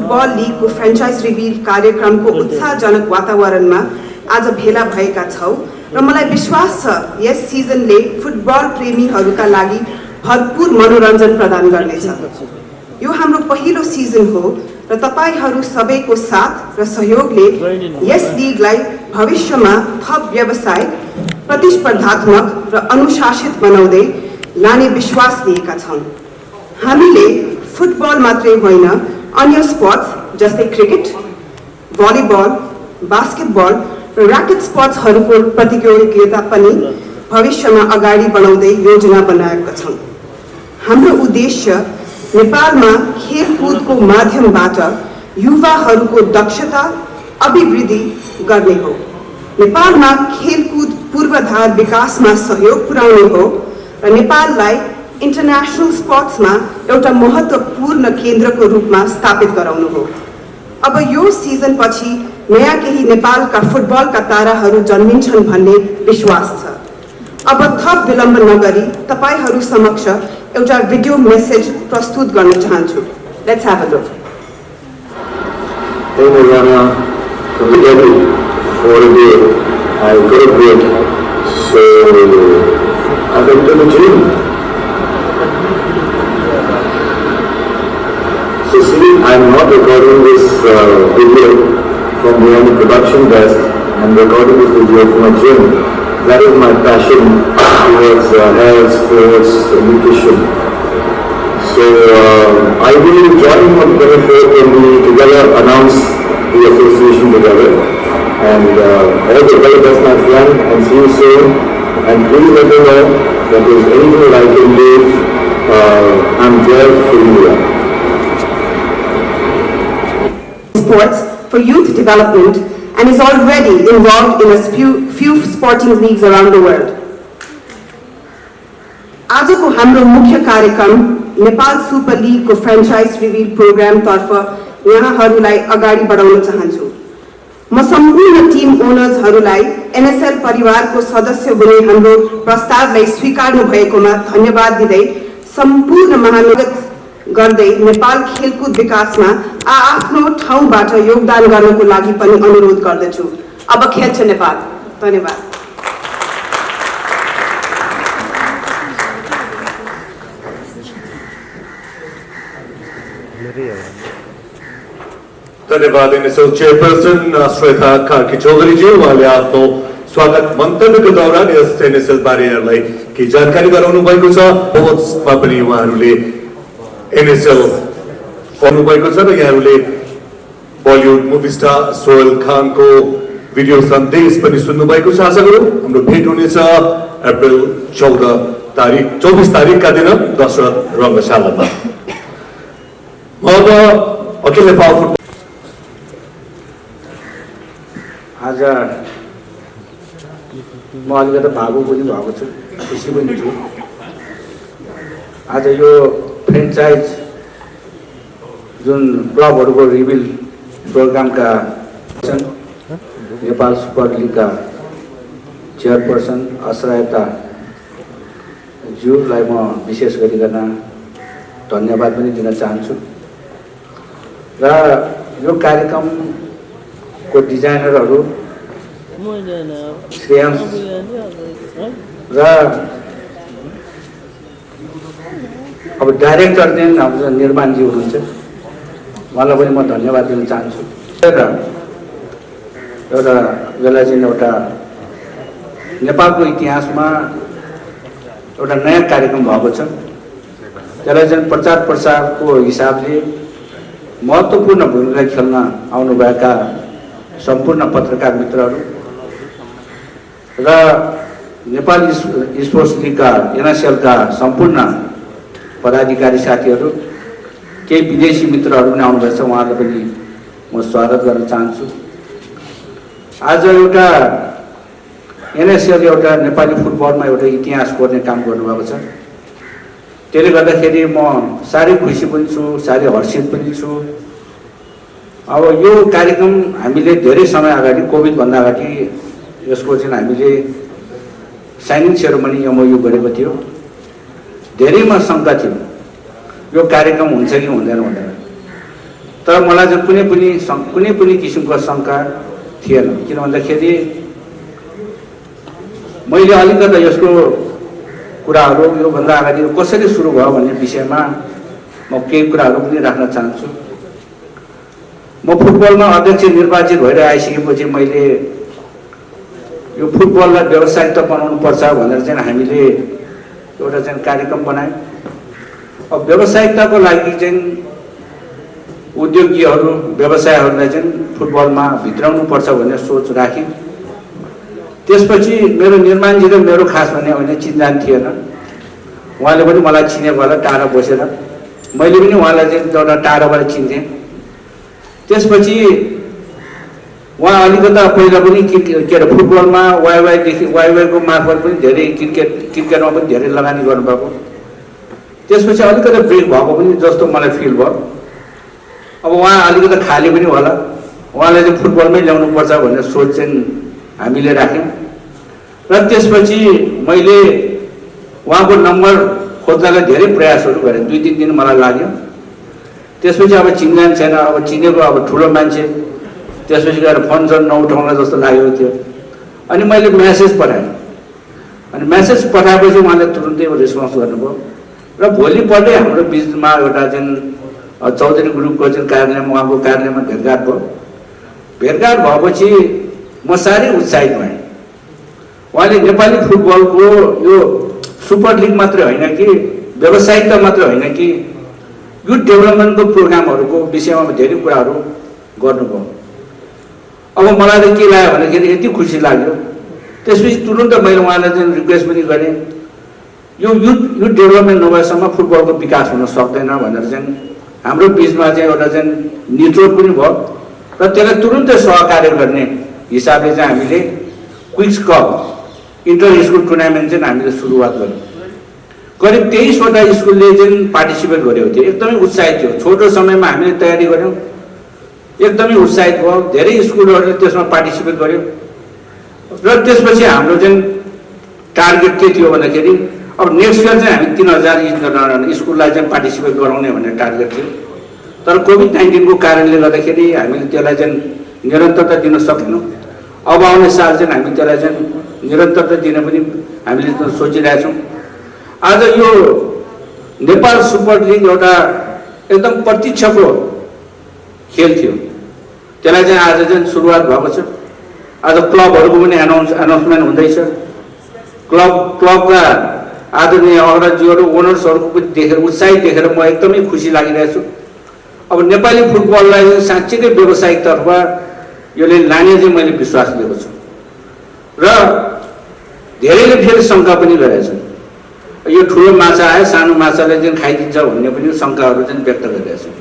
Football लीगको franchise reveal कार्यक्रमको उत्साहजनक वातावरणमा आज भेला भएका छौँ र मलाई विश्वास छ यस सिजनले फुटबल प्रेमीहरूका लागि भरपूर मनोरञ्जन प्रदान गर्नेछ। यो हाम्रो पहिलो सिजन हो र तपाईहरू सबैको साथ र सहयोगले यस लिगलाई भविष्यमा थप व्यवसायिक, प्रतिस्पर्धात्मक र अनुशासित बनाउँदै लाने विश्वास लिएका छौँ। हामीले फुटबल मात्रै होइन, अन्य स्पोर्ट्स जस्तै क्रिकेट, भलिबल, बास्केटबल र र्याकेट स्पोर्ट्सहरूको प्रतियोगिता पनि भविष्यमा अगाडि बढाउँदै योजना बनाएका छौँ। हाम्रो उद्देश्य नेपालमा खेलकुदको माध्यमबाट युवाहरूको दक्षता अभिवृद्धि गर्ने हो, नेपालमा खेलकुद पूर्वाधार विकासमा सहयोग पुर्याउने हो र नेपाललाई इन्टरनेसनल स्पोर्ट्समा एउटा महत्त्वपूर्ण केन्द्रको रूपमा स्थापित गराउनु हो। अब यो सिजनपछि नयाँ केही नेपालका फुटबलका ताराहरू जन्मिन्छन् भन्ने विश्वास छ। अब थप विलम्ब नगरी तपाईहरू समक्ष एउटा भिडियो मेसेज प्रस्तुत गर्न चाहन्छु। Let's have a look. Hey Mariana, from the debut for a day, I got a break, so I went to the gym. So see, I'm not recording this video from behind the production desk. I'm recording this video from my gym. That is my passion towards health, sports, nutrition. So I will join on 24th when we together announce the association together. And all the very best, my friend, and see you soon. And please let me know that there is anything that I can do. I'm there for you. Sports for youth development and is already involved in a few sporting leagues around the world. आजको हाम्रो मुख्य कार्यक्रम Nepal super लिगको franchise reveal programme तर्फ यहाँहरूलाई अगाडि बढाउन चाहन्छु। म सम्पूर्ण टिम ओनर्सहरूलाई एनएसएल परिवारको सदस्य हुने हाम्रो प्रस्तावलाई स्वीकार्नु भएकोमा धन्यवाद दिँदै सम्पूर्ण महानुगत गर्दै नेपाल खेलकुद विकासमा आफ्नो ठाउँबाट योगदान गर्नको लागि पनि अनुरोध गर्दछु। अब खेल्छ नेपाल। धन्यवाद। धन्यवाद एनएसएल चेयरपर्सन श्वेता कार्की चौधरी जी। उहाँले आफ्नो स्वागत मन्तव्यको दौरान यस एनएसएल बारेहरूलाई केही जानकारी गराउनु भएको छ। होस्टमा पनि उहाँहरूले एनएसएल गर्नु भएको छ र यहाँहरूले बलिउड मुभी स्टार सोहेल खानको भिडियो सन्देश पनि सुन्नु भएको छ। आशा गरौँ हाम्रो भेट हुनेछ अप्रिल 24 तारिकका दिन दशरथ रङ्गशालामा। अब अखिल नेपाल फुटबल आज म अलिकति भावुक पनि भएको छु, खुसी पनि छु। आज यो फ्रेन्चाइज जुन क्लबहरूको रिभिल प्रोग्रामका नेपाल सुपर लिगका चेयरपर्सन असरायता ज्यूलाई म विशेष गरिकन धन्यवाद पनि दिन चाहन्छु र यो कार्यक्रमको डिजाइनरहरू श्रेयांश र अब डाइरेक्टर चाहिँ हाम्रो निर्माणजी हुनुहुन्छ, उहाँलाई पनि म धन्यवाद दिन चाहन्छु। र एउटा बेला चाहिँ एउटा नेपालको इतिहासमा एउटा नयाँ कार्यक्रम भएको छ, त्यसलाई चाहिँ प्रचार प्रसारको हिसाबले महत्त्वपूर्ण भूमिका खेल्न आउनुभएका सम्पूर्ण पत्रकार मित्रहरू र नेपाल स्पोर्ट्स लिगका एनएसएलका सम्पूर्ण पदाधिकारी साथीहरू, केही विदेशी मित्रहरू पनि आउनुभएछ, उहाँहरूलाई पनि म स्वागत गर्न चाहन्छु। आज एउटा एनएसएल एउटा नेपाली फुटबलमा एउटा इतिहास कोर्ने काम गर्नुभएको छ। त्यसले गर्दाखेरि म साह्रै खुसी पनि छु, साह्रै हर्षित पनि छु। अब यो कार्यक्रम हामीले धेरै समय अगाडि, कोभिडभन्दा अगाडि यसको चाहिँ हामीले साइनिङ सेरोमनी एमओयू गरेको थियो। धेरैमा शङ्का थियो यो कार्यक्रम हुन्छ कि हुँदैन भनेर, तर मलाई चाहिँ कुनै पनि किसिमको शङ्का थिएन। किन भन्दाखेरि मैले अलिकति यसको कुराहरू योभन्दा अगाडि कसरी सुरु भयो भन्ने विषयमा म केही कुराहरू पनि राख्न चाहन्छु। म फुटबलमा अध्यक्ष निर्वाचित भएर आइसकेपछि मैले यो फुटबललाई व्यावसायिकता बनाउनु पर्छ भनेर चाहिँ हामीले एउटा चाहिँ कार्यक्रम बनायौँ। अब व्यावसायिकताको लागि चाहिँ उद्योगीहरू व्यवसायहरूलाई चाहिँ फुटबलमा भित्राउनु पर्छ भन्ने सोच राखेँ। त्यसपछि मेरो निर्माणजी र मेरो खास भन्ने होइन चिन्जान थिएन। उहाँले पनि मलाई चिनेको होला टाढा बसेर, मैले पनि उहाँलाई चाहिँ एउटा टाढाबाट चिन्थेँ। त्यसपछि उहाँ अलिकता पहिला पनि के अरे फुटबलमा वाइवाईको मार्फत पनि धेरै क्रिकेटमा पनि धेरै लगानी गर्नुभएको। त्यसपछि अलिकति ब्रेक भएको पनि जस्तो मलाई फिल भयो। अब उहाँ अलिकति खाली पनि होला, उहाँलाई चाहिँ फुटबलमै ल्याउनुपर्छ भन्ने सोच चाहिँ हामीले राख्यौँ। र त्यसपछि मैले उहाँको नम्बर खोज्नलाई धेरै प्रयासहरू गरेँ। 2-3 दिन मलाई लाग्यो। त्यसपछि अब चिन्जान छैन, अब चिनेको अब ठुलो मान्छे, त्यसपछि गएर फोन झन् नउठाउला जस्तो लागेको थियो। अनि मैले म्यासेज पठाएँ। अनि म्यासेज पठाएपछि उहाँले तुरुन्तै रेस्पोन्स गर्नुभयो। र भोलिपल्टै हाम्रो बिचमा एउटा चाहिँ चौधरी ग्रुपको चाहिँ कार्यालयमा उहाँको कार्यालयमा भेटघाट भयो। भेटघाट भएपछि म साह्रै उत्साहित भएँ। उहाँले नेपाली फुटबलको यो सुपर लिग मात्रै होइन कि व्यावसायिकता मात्रै होइन कि युथ डेभलपमेन्टको प्रोग्रामहरूको विषयमा धेरै कुराहरू गर्नुभयो। अब मलाई त के लाग्यो भन्दाखेरि यति खुसी लाग्यो। त्यसपछि तुरुन्त मैले उहाँलाई चाहिँ रिक्वेस्ट पनि गरेँ, यो युथ डेभलपमेन्ट नभएसम्म फुटबलको विकास हुन सक्दैन भनेर चाहिँ हाम्रो बिचमा चाहिँ एउटा चाहिँ निचोड पनि भयो। र त्यसलाई तुरुन्तै सहकार्य गर्ने हिसाबले चाहिँ हामीले quiz cup inter school tournament चाहिँ हामीले सुरुवात गर्यौँ। करिब 23वटा स्कुलले चाहिँ पार्टिसिपेट गरेको थियो। एकदमै उत्साहित थियो। छोटो समयमा हामीले तयारी गऱ्यौँ, एकदमै उत्साहित भयो। धेरै स्कुलहरूले त्यसमा पार्टिसिपेट गर्यो। र त्यसपछि हाम्रो चाहिँ टार्गेट के थियो भन्दाखेरि अब नेक्स्ट इयर चाहिँ हामी 3000 स्कुललाई चाहिँ पार्टिसिपेट गराउने भन्ने टार्गेट थियो। तर कोभिड-19को कारणले गर्दाखेरि हामीले त्यसलाई चाहिँ निरन्तरता दिन सकेनौँ। अब आउने साल चाहिँ हामी त्यसलाई चाहिँ निरन्तरता दिन पनि हामीले सोचिरहेका छौँ। आज यो नेपाल सुपर लिग एउटा एकदम प्रतीक्षाको खेल थियो। त्यसलाई चाहिँ आज चाहिँ सुरुवात भएको छ। आज क्लबहरूको पनि एनाउन्समेन्ट हुँदैछ। क्लबका आदरणीय अग्रजहरू ओनर्सहरूको पनि देखेर उत्साहित देखेर म एकदमै खुसी लागिरहेको छु। अब नेपाली फुटबललाई साँच्चीकै व्यावसायिकतर्फ यसले लाने चाहिँ मैले विश्वास लिएको छु। र धेरैले फेरि शङ्का पनि गरेका छन्, यो ठुलो माछा आयो सानो माछाले चाहिँ खाइदिन्छ भन्ने पनि शङ्काहरू चाहिँ व्यक्त गरेका छन्।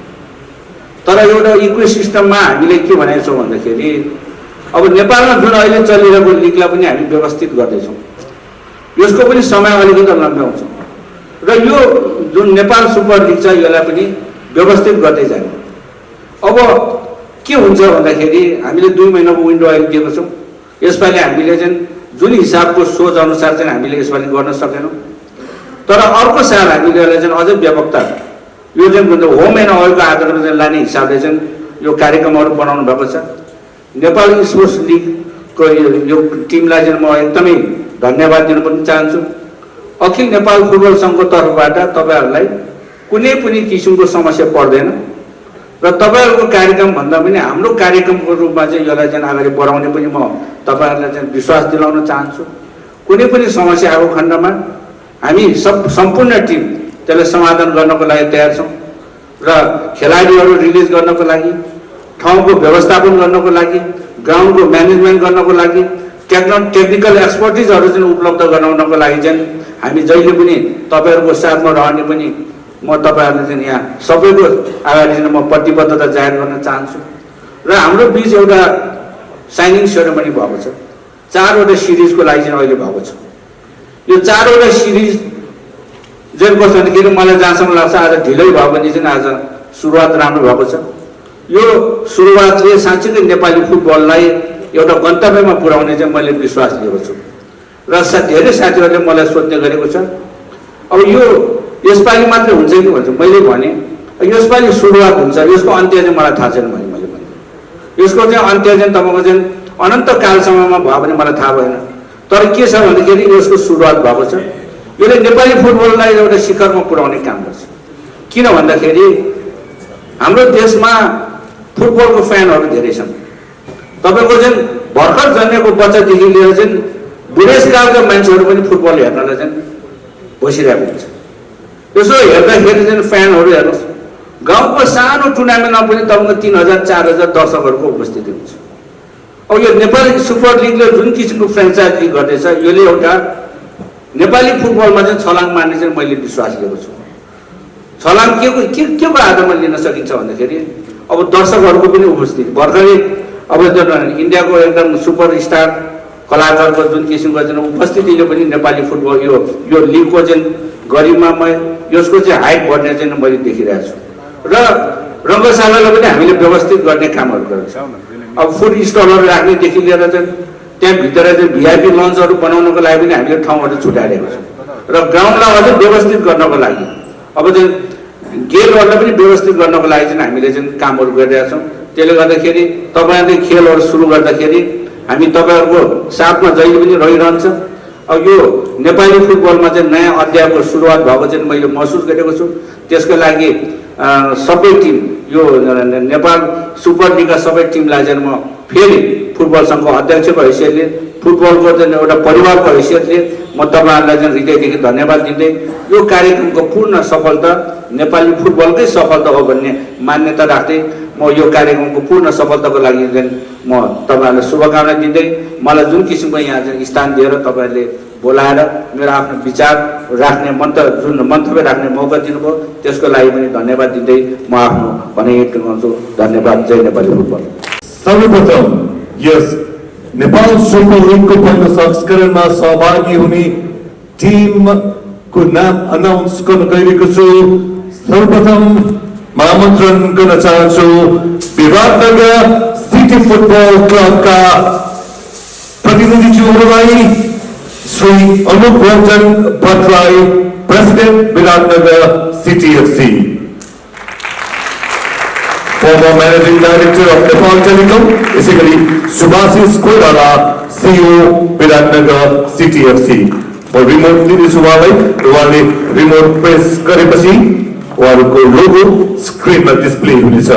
तर एउटा इकोसिस्टममा हामीले के भनेको छौँ भन्दाखेरि अब नेपालमा जुन अहिले चलिरहेको लिगलाई पनि हामी व्यवस्थित गर्दैछौँ। यसको पनि समय अलिकति लम्ब्याउँछौँ। र यो जुन नेपाल सुपर लिग छ यसलाई पनि व्यवस्थित गर्दै जाने। अब के हुन्छ भन्दाखेरि हामीले 2 महिनाको विन्डो अहिले दिएको छौँ। यसपालि हामीले चाहिँ जुन हिसाबको सोच अनुसार चाहिँ हामीले यसपालि गर्न सकेनौँ। तर अर्को साल हामीले यसलाई चाहिँ अझै व्यापकता यो चाहिँ होम एन्ड अवेको आधारमा चाहिँ लाने हिसाबले चाहिँ यो कार्यक्रमहरू बनाउनु भएको छ। नेपाल स्पोर्ट्स लिगको यो टिमलाई चाहिँ म एकदमै धन्यवाद दिन पनि चाहन्छु। अखिल नेपाल फुटबल सङ्घको तर्फबाट तपाईँहरूलाई कुनै पनि किसिमको समस्या पर्दैन। र तपाईँहरूको कार्यक्रम भन्दा पनि हाम्रो कार्यक्रमको रूपमा चाहिँ यसलाई चाहिँ अगाडि बढाउने पनि म तपाईँहरूलाई चाहिँ विश्वास दिलाउन चाहन्छु। कुनै पनि समस्या आएको खण्डमा हामी सम्पूर्ण टिम त्यसलाई समाधान गर्नको लागि तयार छौँ। र खेलाडीहरू रिलिज गर्नको लागि, ठाउँको व्यवस्थापन गर्नको लागि, ग्राउन्डको म्यानेजमेन्ट गर्नको लागि, टेक्निकल एक्सपर्टिजहरू चाहिँ उपलब्ध गराउनको लागि चाहिँ हामी जहिले पनि तपाईँहरूको साथमा रहने पनि म तपाईँहरूले चाहिँ यहाँ सबैको अगाडि चाहिँ म प्रतिबद्धता जाहेर गर्न चाहन्छु। र हाम्रो बिच एउटा साइनिङ सेरेमनी भएको छ। 4वटा सिरिजको लागि चाहिँ अहिले भएको छ। यो 4वटा सिरिज चाहिँ कस्तो भन्दाखेरि मलाई जहाँसम्म लाग्छ आज ढिलै भयो भने चाहिँ आज सुरुवात राम्रो भएको छ। यो सुरुवातले साँच्चीकै नेपाली फुटबललाई एउटा गन्तव्यमा पुर्याउने चाहिँ मैले विश्वास लिएको छु। र धेरै साथीहरूले मलाई सोध्ने गरेको छ अब यो यसपालि मात्रै हुन्छ कि भन्छ। मैले भने यसपालि सुरुवात हुन्छ, यसको अन्त्य चाहिँ मलाई थाहा छैन। मैले भने यसको चाहिँ अन्त्य चाहिँ तपाईँको चाहिँ अनन्त कालसम्ममा भयो भने मलाई थाहा भएन। तर के छ भन्दाखेरि यसको सुरुवात भएको छ। यसले नेपाली फुटबललाई एउटा शिखरमा पुर्याउने काम गर्छ। किन भन्दाखेरि हाम्रो देशमा फुटबलको फ्यानहरू धेरै छन्। तपाईँको चाहिँ भर्खर जन्मेको बच्चादेखि लिएर चाहिँ बुढेसकालका मान्छेहरू पनि फुटबल हेर्नलाई चाहिँ बसिरहेको हुन्छ। यसो हेर्दाखेरि चाहिँ फ्यानहरू हेर्नुहोस्, गाउँको सानो टुर्नामेन्टमा पनि तपाईँको 3000 4000 दर्शकहरूको उपस्थिति हुन्छ। अब यो नेपाली सुपर लिगले जुन किसिमको फ्रेन्चाइजी गर्दैछ, यसले एउटा नेपाली फुटबलमा चाहिँ छलाङ मार्ने चाहिँ मैले विश्वास लिएको छु। छलाङ के को आधारमा लिन सकिन्छ भन्दाखेरि अब दर्शकहरूको पनि उपस्थिति भर्खरै अब जुन इन्डियाको एकदम सुपरस्टार कलाकारको जुन किसिमको चाहिँ उपस्थितिले पनि नेपाली फुटबल यो लिगको चाहिँ गरिमामय यसको चाहिँ हाइट बढ्ने चाहिँ मैले देखिरहेको छु। र रङ्गशालालाई पनि हामीले व्यवस्थित गर्ने कामहरू गरेको छौँ। अब फुड स्टलहरू राख्नेदेखि लिएर चाहिँ त्यहाँभित्र चाहिँ भिआइपी लन्चहरू बनाउनको लागि पनि हामीले ठाउँहरू छुट्याइरहेको छौँ। र ग्राउन्डलाई अझै व्यवस्थित गर्नको लागि अब चाहिँ गेटहरूलाई पनि व्यवस्थित गर्नको लागि चाहिँ हामीले चाहिँ कामहरू गरिरहेका छौँ। त्यसले गर्दाखेरि तपाईँहरूले खेलहरू सुरु गर्दाखेरि हामी तपाईँहरूको साथमा जहिले पनि रहिरहन्छ। अब यो नेपाली फुटबलमा चाहिँ नयाँ अध्यायको सुरुवात भएको चाहिँ मैले महसुस गरेको छु। त्यसको लागि सबै टिम यो नेपाल सुपर लिगका सबै टिमलाई चाहिँ म फेरि फुटबल सङ्घको अध्यक्षको हैसियतले, फुटबलको चाहिँ एउटा परिवारको हैसियतले म तपाईँहरूलाई चाहिँ हृदयदेखि धन्यवाद दिँदै यो कार्यक्रमको पूर्ण सफलता नेपाली फुटबलकै सफलता हो भन्ने मान्यता राख्दै म यो कार्यक्रमको पूर्ण सफलताको लागि चाहिँ म तपाईँहरूलाई शुभकामना दिँदै मलाई जुन किसिमको यहाँ चाहिँ स्थान दिएर तपाईँहरूले बोलाएर मेरो आफ्नो विचार राख्ने मन्तव्य राख्ने मौका दिनुभयो, त्यसको लागि पनि धन्यवाद दिँदै म आफ्नो भनाइ टुङ्गाउँछु। धन्यवाद। जय नेपाली फुटबल। सर्वप्रथम यस नेपाल सुपर लिगको पहिलो संस्करणमा सहभागी हुने टिमको नाम अनाउन्स गर्न गइरहेको छु। सर्वप्रथम आमन्त्रण गर्न चाहन्छु विराटनगर सिटी फुटबल क्लबका प्रतिनिधिज्यूहरूलाई, Shri Anup Ranjan Bhattarai, president Biratnagar city FC, former managing director of Nepal Telecom, basically Subhasis Koirala, CEO Viratnagar City FC. और रिमोट दिँदैछु उहाँले रिमोट प्रेस गरेपछि उहाँहरूको लोगो स्क्रिनमा डिस्प्ले हुनेछ।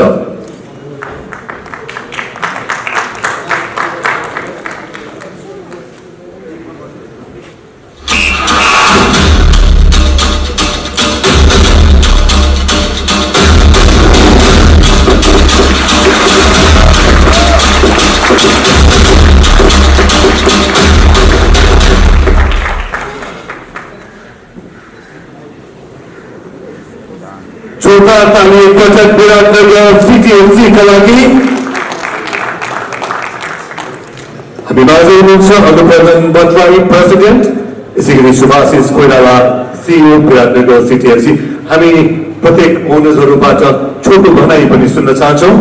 जोरदार ताली एकपटक विराटनगर सिटी एफसी का लागि। हामी माझ हुनुहुन्छ अनुप रञ्जन भट्टराई, प्रेसिडेन्ट, यसै गरी Subhashish Koirala, CEO Biratnagar city FC. हामी प्रत्येक ओनर्सहरूबाट छोटो भनाइ पनि सुन्न चाहन्छौँ।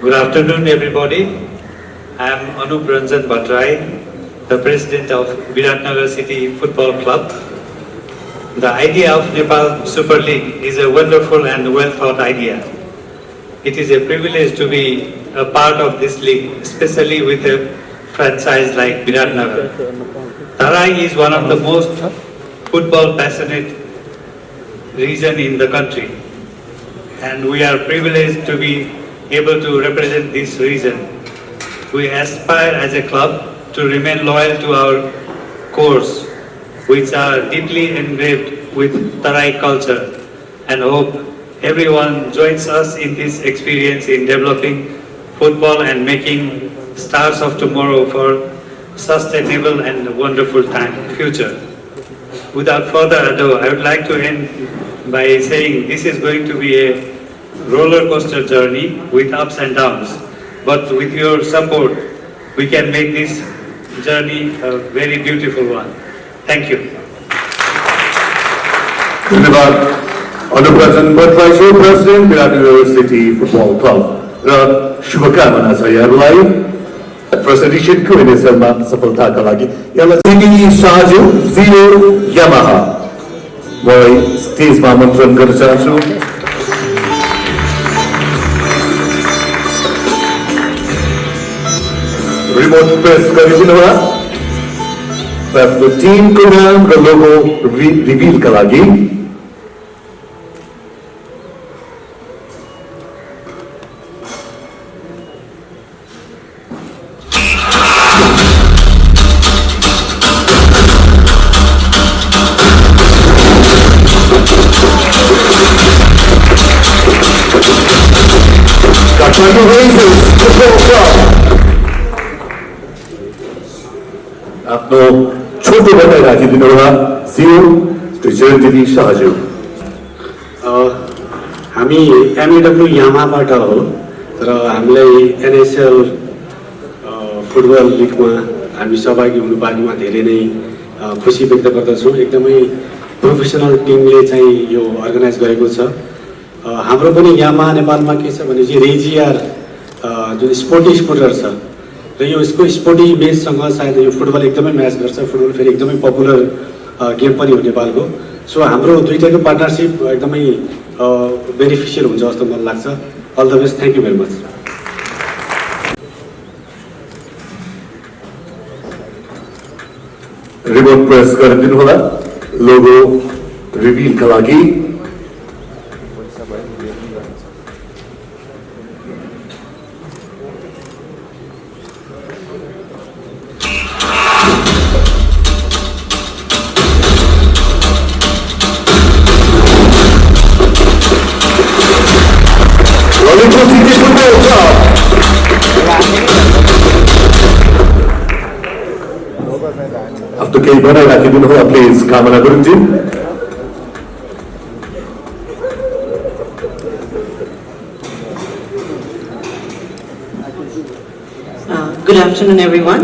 Good afternoon, everybody. I am Anup Ranjan Bhattarai, the president of Viratnagar City Football Club. The idea of Nepal Super League is a wonderful and well thought idea. It is a privilege to be a part of this league, especially with a franchise like Viratnagar. Tarai is one of the most football passionate region in the country, and we are privileged to be able to represent this region. We aspire as a club to remain loyal to our cores, which are deeply engraved with Tarai culture, and hope everyone joins us in this experience in developing football and making stars of tomorrow for sustainable and wonderful future. Without further ado, I would like to end by saying this is going to be a roller coaster journey with ups and downs, but with your support we can make this journey a very beautiful one. Thank you. धन्यवाद। Anup Ranjan Bhattarai, president Biratnagar city football club, र शुभकामना छ यहाँहरूलाई। First एडिसनको एनएसएलमा सफलताका लागि यसलाई city Saju zero Yamaha मलाई स्टेजमा आमन्त्रण गर्न चाहन्छु। रिमोट प्रेस गरिदिनु होला आफ्नो टिमको नाम र लोगो रिभिलका लागि। Kathmandu Rangers Football Club आफ्नो छोटो बनाइ राखिदिनु होला सिओ श्री चिरञ्जीवी शाहज्यू। हामी एमएडब्ल्यू यामाबाट हो र हामीलाई एनएसएल फुटबल लिगमा हामी सहभागी हुनु पाएकोमा धेरै नै खुसी व्यक्त गर्दछौँ। एकदमै प्रोफेसनल टिमले चाहिँ यो अर्गनाइज गरेको छ। हाम्रो पनि यामा नेपालमा के छ भने चाहिँ रेजिआर जुन स्पोर्टी स्कुटर छ र यो यसको स्पोर्टी इमेजसँग सायद यो फुटबल एकदमै म्याच गर्छ। फुटबल फेरि एकदमै पपुलर गेम पनि हो नेपालको। सो हाम्रो दुईटैको पार्टनरसिप एकदमै बेनिफिसियल हुन्छ जस्तो मलाई लाग्छ। All the best, thank you very much. Remote press गरिदिनु होला लोगो रिभिलका लागि। आफ्नो केही बनाइ राखिदिनु होला प्लिज, कामना गुरुङजी। Good afternoon, everyone.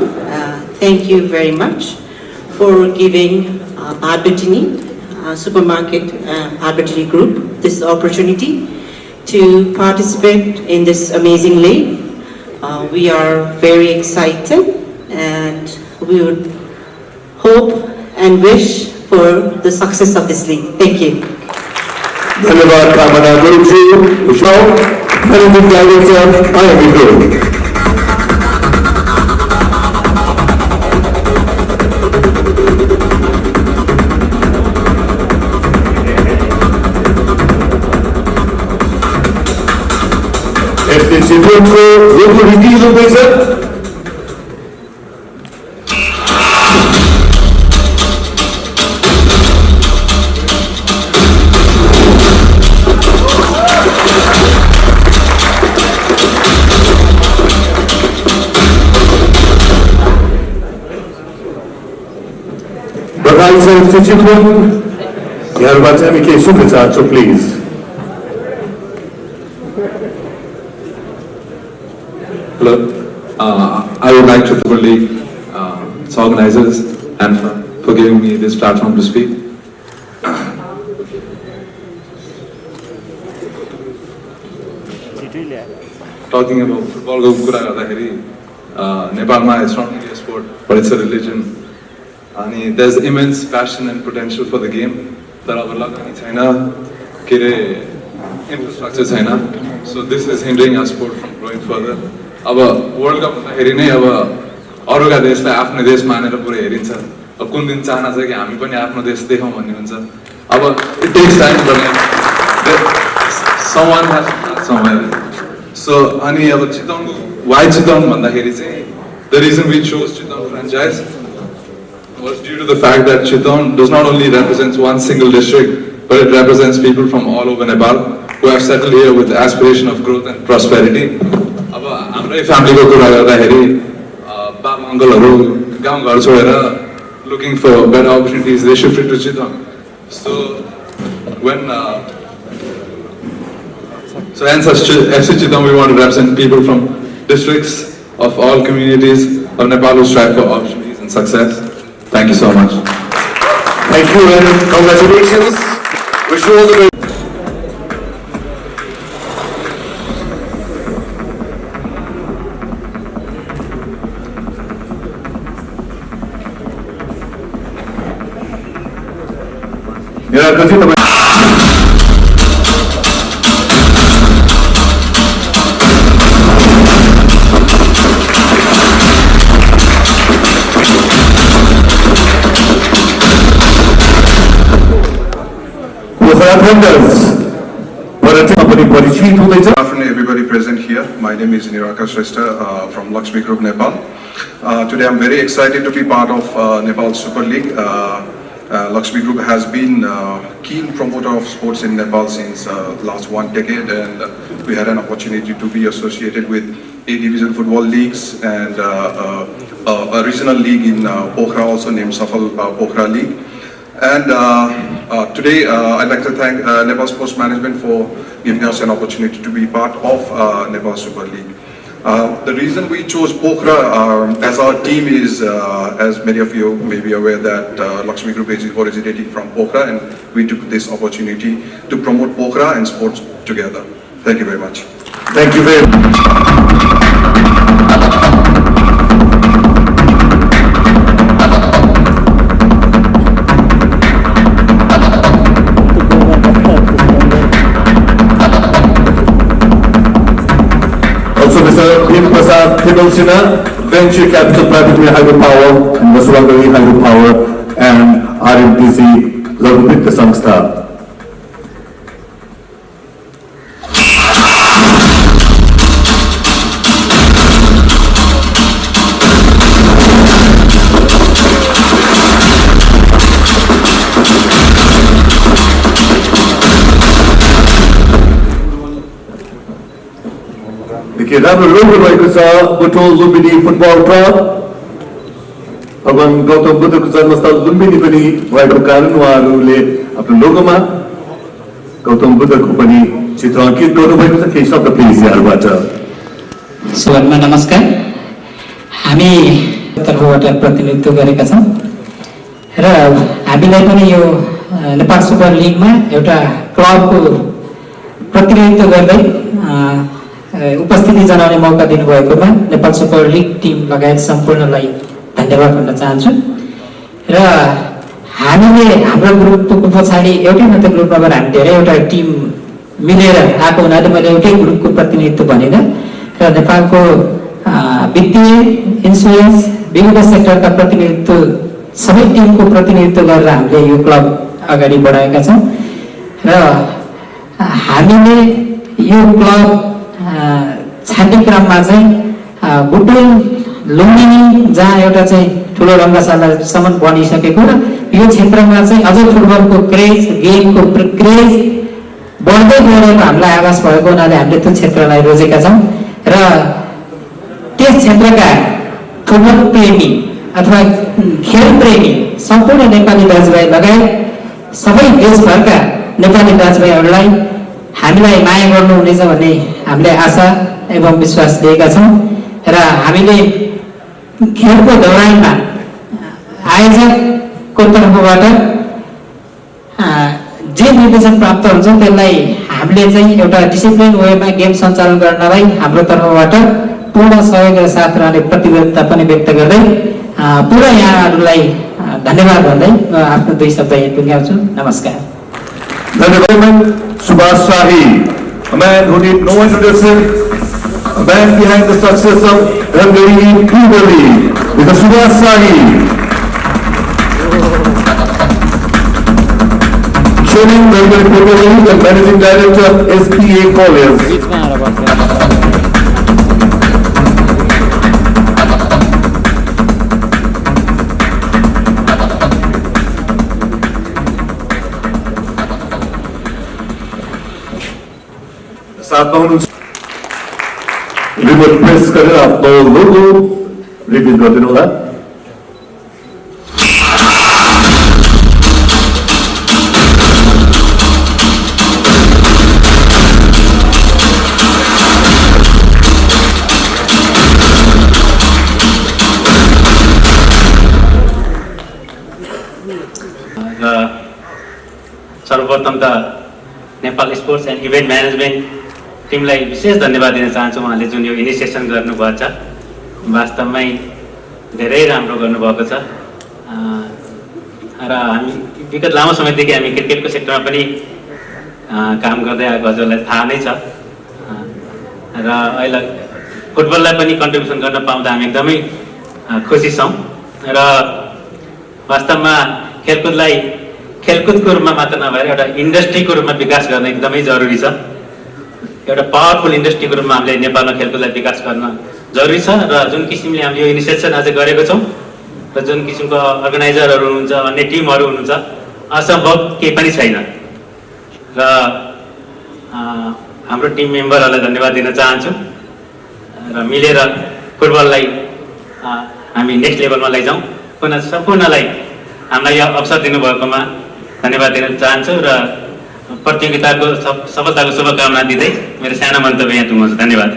Thank you very much for giving Bharbatini Supermarket Bharbatini Group this opportunity to participate in this amazing league. We are very excited and we would hope and wish for the success of this league. Thank you. धन्यवाद कामना गुरुङजी। Managing Director, IME Group। FC चितवनको logo reveal हुँदैछ। बधाई छ FC Chitwan. यहाँबाट हामी केही सुन्न चाहन्छौँ please. Hello, I would like to formally its organizers and for giving me this platform to speak. Talking about football को कुरा गर्दाखेरि नेपालमा it's not only a sport but it's a religion. And there's immense passion and potential for the game. तर अब लगानी छैन, के रे infrastructure छैन. So this is hindering our sport from growing further. अब वर्ल्ड कप भन्दाखेरि नै अब अरूका देशलाई आफ्नो देश मानेर पुरै हेरिन्छ। अब कुन दिन चाहना छ कि हामी पनि आफ्नो देश देखाउँ भन्ने हुन्छ। अब it takes time but someone has to start somewhere. So अनि अब चितवनको वाइ चितवन भन्दाखेरि चाहिँ the reason we chose Chittagong franchise was due to the fact that Chittagong does not only represents one single district but it represents people from all over Nepal who have settled here with the aspiration of growth and prosperity. अब हाम्रै फ्यामिलीको कुरा गर्दाखेरि बाबा अङ्कलहरू गाउँघर छोडेर looking for better opportunities they shifted to Chittagong. So when hence as FC Chittagong we want to represent people from districts of all communities of Nepal who strive for opportunities and success. Thank you so much. Thank you and congratulations. Wish you all the best. निराकरजी तपाईँ Good afternoon, everybody present here. My name is Niraka Shrestha from Lakshmi Group, Nepal. Today, I'm very excited to be part of Nepal Super League. Lakshmi Group has been keen promoter of sports in Nepal since last 1 decade, and we had an opportunity to be associated with A-Division football leagues and a regional league in Pokhara, also named Safal Pokhara League. And today, I'd like to thank Nepal Sports Management for giving us an opportunity to be part of Nepal Super League. The reason we chose Pokhara as our team is, as many of you may be aware, that Lakshmi Group is originating from Pokhara, and we took this opportunity to promote Pokhara and sports together. Thank you very much. Thank you very much. Also, Mr. Bhim Prasad Thibelsina, Venture Capital Private Limited Hydropower, and Vasuvagari Hydropower, and RMTC Lagupit Samstha. देखिए राम्रो logo भएको छ Butwal Lumbini football club भगवान गौतम बुद्धको जन्मस्थल लुम्बिनी पनि भएको कारण उहाँहरूले आफ्नो लोगोमा गौतम बुद्धको पनि चित्र अङ्कित गर्नुभएको छ। केही शब्द फेरि यहाँबाट। सबैमा नमस्कार। हामी तर्फबाट प्रतिनिधित्व गरेका छौँ र हामीलाई पनि यो नेपाल सुपर लिगमा एउटा क्लबको प्रतिनिधित्व गर्दै उपस्थिति जनाउने मौका दिनुभएकोमा नेपाल सुपर लिग टिम लगायत सम्पूर्णलाई धन्यवाद भन्न चाहन्छु। र हामीले हाम्रो ग्रुपको पछाडि एउटै मात्र ग्रुप नभएर हामी धेरैवटा टिम मिलेर आएको हुनाले मैले एउटै ग्रुपको प्रतिनिधित्व भनेर र नेपालको वित्तीय इन्सुरेन्स विभिन्न सेक्टरका प्रतिनिधित्व सबै टिमको प्रतिनिधित्व गरेर हामीले यो क्लब अगाडि बढाएका छौँ र हामीले यो क्लब छान्ने क्रममा चाहिँ बुटोल लुम्बिनी जहाँ एउटा चाहिँ ठुलो रङ्गशालासम्म बनिसकेको र यो क्षेत्रमा चाहिँ अझै फुटबलको क्रेज गेमको क्रेज बढ्दै गएको हामीलाई आभास भएको हुनाले हामीले त्यो क्षेत्रलाई रोजेका छौँ र त्यस क्षेत्रका फुटबल प्रेमी अथवा खेल प्रेमी सम्पूर्ण नेपाली दाजुभाइ लगायत सबै देशभरका नेपाली दाजुभाइहरूलाई हामीलाई माया गर्नुहुनेछ भन्ने हामीले आशा एवं विश्वास लिएका छौँ र हामीले खेलको दौरानमा आयोजकको तर्फबाट जे निर्देशन प्राप्त हुन्छ त्यसलाई हामीले चाहिँ एउटा डिसिप्लिन वेमा गेम सञ्चालन गर्नलाई हाम्रो तर्फबाट पूर्ण सहयोग र साथ रहने प्रतिबद्धता पनि व्यक्त गर्दै पुरा यहाँहरूलाई धन्यवाद भन्दै म आफ्नो 2 शब्द यहाँ टुङ्ग्याउँछु। नमस्कार। Subhash Shahi, a man who need no introduction, a man behind the success of Rangarini Premier League, Mr. Subhash Shahi. Chairman Rangarini Premier League and Managing Director of SPA College. साथमा हुनुहुन्छ रिमोट प्रेस गरेर आफ्नो logo reveal गरिदिनु होला। सर्वप्रथम त Nepal sports and event management टिमलाई विशेष धन्यवाद दिन चाहन्छु। उहाँले जुन यो इनिसिएसन गर्नुभएको छ वास्तवमै धेरै राम्रो गर्नुभएको छ र हामी विगत लामो समयदेखि हामी क्रिकेटको सेक्टरमा पनि काम गर्दै आएको हजुरलाई थाहा नै छ र अहिले फुटबललाई पनि कन्ट्रिब्युसन गर्न पाउँदा हामी एकदमै खुसी छौँ र वास्तवमा खेलकुदलाई खेलकुदको रूपमा मात्र नभएर एउटा इन्डस्ट्रीको रूपमा विकास गर्न एकदमै जरुरी छ। एउटा पावरफुल इन्डस्ट्रीको रूपमा हामीले नेपालमा खेलकुदलाई विकास गर्न जरुरी छ र जुन किसिमले हामीले यो इनिसिएसन आज गरेको छौँ र जुन किसिमको अर्गनाइजरहरू हुनुहुन्छ, अन्य टिमहरू हुनुहुन्छ, असम्भव केही पनि छैन र हाम्रो टिम मेम्बरहरूलाई धन्यवाद दिन चाहन्छु र मिलेर फुटबललाई हामी नेक्स्ट लेभलमा लैजाउँ। पुनः सम्पूर्णलाई हामीलाई यो अवसर दिनुभएकोमा धन्यवाद दिन चाहन्छु र प्रतियोगिताको सफलताको शुभकामना दिँदै मेरो सानो मन्तव्य यहाँ टुङ्गाउँछु। धन्यवाद।